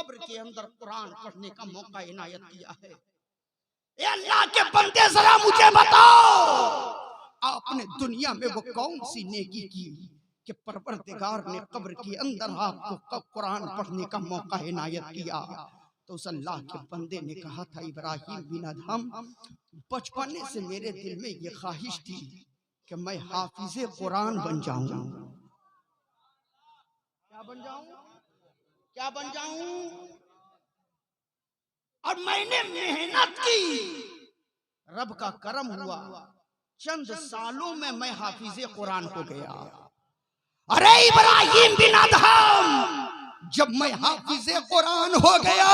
कब्र के अंदर कुरान पढ़ने का मौका इनायत किया है। ए अल्लाह के बंदे जरा मुझे बताओ, आपने दुनिया में वो कौन सी नेकी की कि परवरदिगार ने कब्र के अंदर आपको कुरान पढ़ने का मौका इनायत किया? तो उस अल्लाह के बंदे ने कहा था, इब्राहिम बिन अदहम, बचपने से मेरे दिल में ये ख्वाहिश थी कि मैं हाफिजे कुरान बन जाऊं। क्या बन जाऊं? क्या बन जाऊं? और मैंने मेहनत की, रब का करम हुआ, चंद सालों में मैं हाफिजे कुरान हो गया। अरे इब्राहिम बिन अदहम, जब मैं हाफिजे कुरान हो गया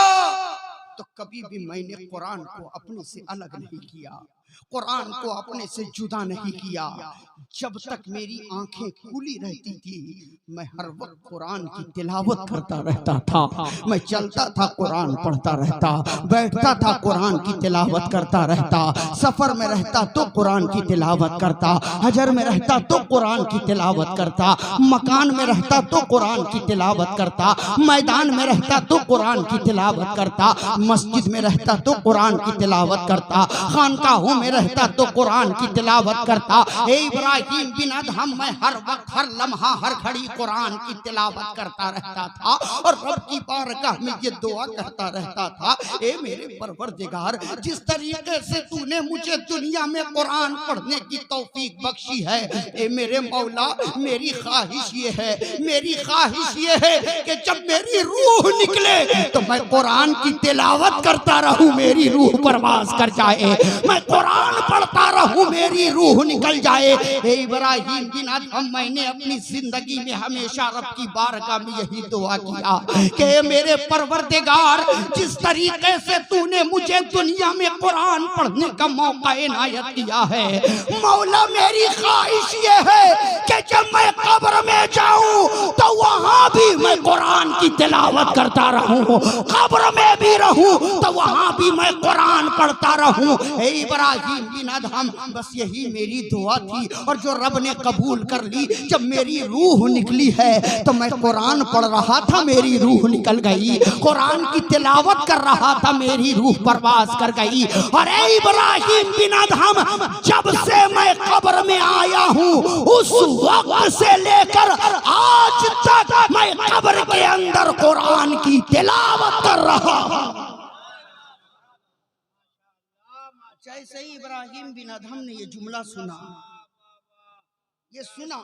तो कभी भी मैंने कुरान को अपने से अलग नहीं किया, कुरान को अपने से जुदा नहीं किया। जब तक मेरी आंखें खुली रहती थी मैं हर वक्त कुरान की तिलावत करता रहता था। मैं चलता था कुरान पढ़ता रहता, बैठता था कुरान की तिलावत करता रहता, सफर में रहता तो कुरान की तिलावत करता, हजर में रहता तो कुरान की तिलावत करता, मकान में रहता तो कुरान की तिलावत करता, मैदान में रहता तो कुरान की तिलावत करता, मस्जिद में रहता तो कुरान की तिलावत करता, खानकाहों में रहता तो कुरान की तिलावत करता। ए इब्राहिम बिन अदहम, मैं हर वक्त, हर लम्हा, हर घड़ी कुरान की तिलावत करता रहता था और रब की बारगाह में ये दुआ करता रहता था, ए मेरे परवरदिगार, जिस तरीके से तूने मुझे दुनिया में कुरान पढ़ने की तौफीक बख्शी है, ए मेरे मौला, मेरी ख्वाहिश ये है, मेरी ख्वाहिश ये है कि जब मेरी रूह निकले तो मैं कुरान की तिलावत करता रहूं, मेरी रूह परवाज कर जाए, मैं कुरान पढ़ता रहूं, मेरी रूह निकल जाए। ए इब्राहिम बिन अदहम, मैंने अपनी जिंदगी में हमेशा रब की बारगाह में यही दुआ किया कि मेरे परवरदिगार, जिस तरीके से तूने मुझे दुनिया में कुरान पढ़ने का मौका इनायत किया है, मौला मेरी ख्वाहिश ये है कि जब मैं कब्र में जाऊं तो वहां भी मैं कुरान की तिलावत करता रहूं, कब्र में भी रहूं तो वहां भी मैं कुरान पढ़ता रहूं। ए इब्राहिम बिन अदहम, बस यही मेरी दुआ थी और जो रब ने कबूल कर ली। जब मेरी रूह निकली है तो मैं कुरान पढ़ रहा था, मेरी रूह निकल गई, कुरान की तिलावत कर रहा था, मेरी रूह परवाज कर गई। और ए इब्राहिम बिन अदहम, जब से मैं कब्र में आया हूं उस वक्त से लेकर आज तक मैं कब्र के अंदर कुरान की तिलावत कर रहा हूं। जैसे ही इब्राहिम बिन अदहम ने ये जुमला सुना, ये सुना,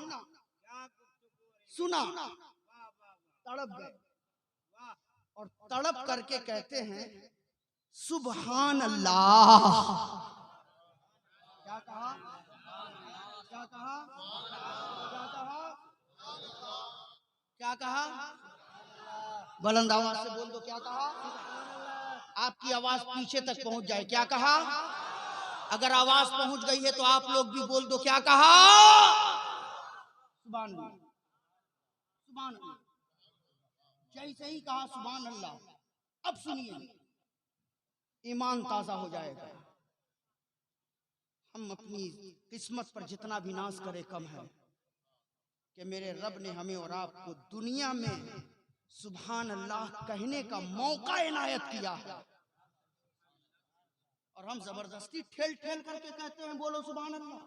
तड़प गए और तड़प करके कहते हैं, सुभान अल्लाह। क्या कहा? क्या कहा? क्या कहा? क्या कहा? बुलंद आवाज से बोल दो, क्या कहा? आपकी आवाज पीछे तक पहुंच जाए। क्या कहा? अगर आवाज पहुंच गई है तो आप लोग भी बोल दो, क्या कहा? सुभान अल्लाह, सुभान अल्लाह। जैसे ही कहा सुभान अल्लाह, अब सुनिए, ईमान ताजा हो जाएगा। हम अपनी किस्मत पर जितना भी नाज करे कम है कि मेरे रब ने हमें और आपको दुनिया में सुभान अल्लाह कहने का मौका इनायत किया है और हम जबरदस्ती ठेल ठेल करके कहते हैं बोलो सुभान अल्लाह।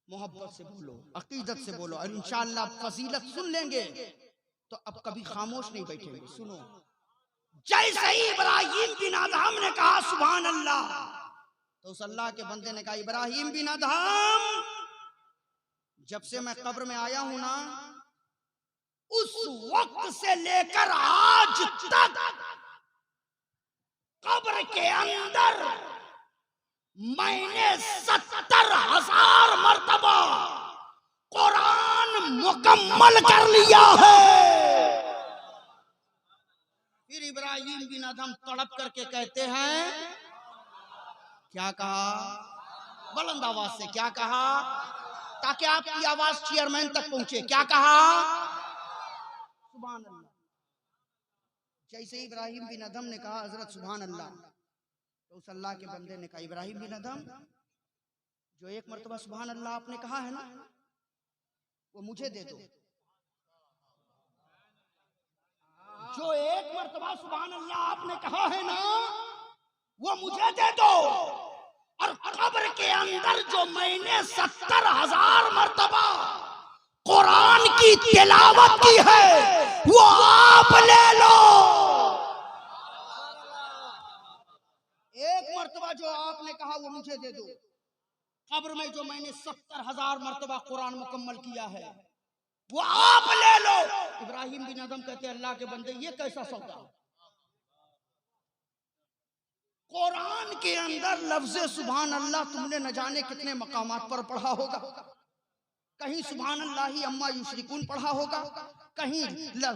मोहब्बत से बोलो, अकीदत से बोलो और इंशाअल्लाह फजीलत सुन लेंगे तो अब कभी खामोश नहीं बैठेंगे। सुनो, जैसे ही इब्राहिम बिन अदहम ने कहा सुभान अल्लाह तो उस अल्लाह के बंदे ने कहा, इब्राहिम बिन अदहम, जब से मैं कब्र में आया हूं ना, उस वक्त से लेकर आज तक कब्र के अंदर मैंने 70,000 मर्तबा कुरान मुकम्मल कर लिया है। फिर इब्राहिम बिन अदहम तड़प करके कहते हैं, क्या कहा? बुलंद आवाज से क्या कहा, ताकि आपकी आवाज चेयरमैन तक पहुंचे। क्या कहा? सुभान अल्लाह। जैसे इब्राहिम बिन अदहम ने कहा हजरत सुभान अल्लाह, तो उस अल्लाह के बंदे ने कहा, इब्राहिम बिन अदहम, जो एक मर्तबा सुभान अल्लाह आपने कहा है ना, वो मुझे दे दो। जो एक मर्तबा सुभान अल्लाह आपने कहा है ना, वो मुझे दे दो। और कब्र के अंदर जो मैंने 70,000 मर्तबा कुरान की तिलावत की है, वो आप ले लो। एक मर्तबा जो आपने कहा वो मुझे दे दो। कब्र में जो मैंने 70,000 मर्तबा कुरान मुकम्मल किया है, वो आप ले लो। इब्राहिम बिन अदम कहते हैं, अल्लाह के बंदे, ये कैसा सौदा? कुरान के अंदर लफ्ज़े सुभान अल्लाह तुमने न जाने कितने मकामात पर पढ़ा होगा। कहीं सुभान अल्लाही अम्मा युशरिकून पढ़ा होगा, कहीं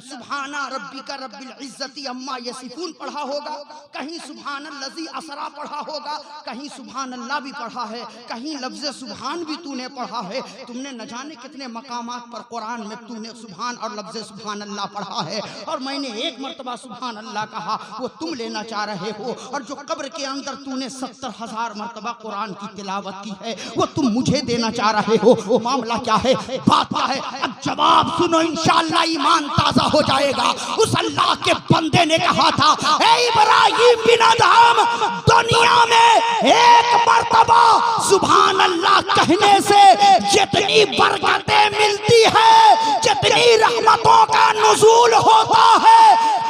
सुभाना रब्बिका रब्बिल इज्जती अम्मा यसिफून पढ़ा होगा, कहीं सुभान अल्लज़ी असरा पढ़ा होगा, कहीं सुभान अल्लाह भी पढ़ा है, कहीं लफ्ज़ सुभान भी तूने पढ़ा है। तुमने न जाने कितने मकामात पर कुरान में तूने सुभान और लफ्ज़ सुभान अल्लाह पढ़ा है। और मैंने एक मर्तबा सुभान अल्लाह कहा, वो तुम लेना चाह रहे हो। और जो कब्र के अंदर तूने 70,000 मर्तबा कुरान की तिलावत की है, वो तुम मुझे देना चाह रहे हो। वो मामला क्या है, बात क्या है? अब जवाब सुनो, इंशाअल्लाह ईमान ताजा हो जाएगा। उस अल्लाह के बंदे ने कहा था, ए इब्राहिम बिन अदहम, दुनिया में एक मर्तबा सुभान अल्लाह कहने से जितनी बरकतें मिलती है, जितनी रहमतों का नुज़ूल होता है,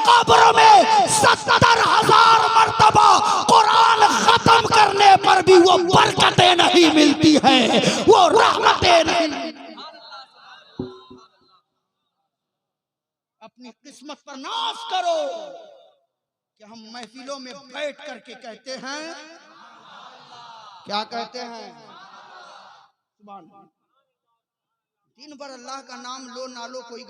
कब्र में 70,000 मर्तबा कुरान खत्म करने पर भी वो बरकतें नहीं मिलती है, वो रहमतें नहीं। अपनी किस्मत पर नाज करो कि हम महफिलों में बैठ करके कहते हैं, क्या कहते हैं? सुभान। दिन भर अल्लाह का नाम लो ना लो, कोई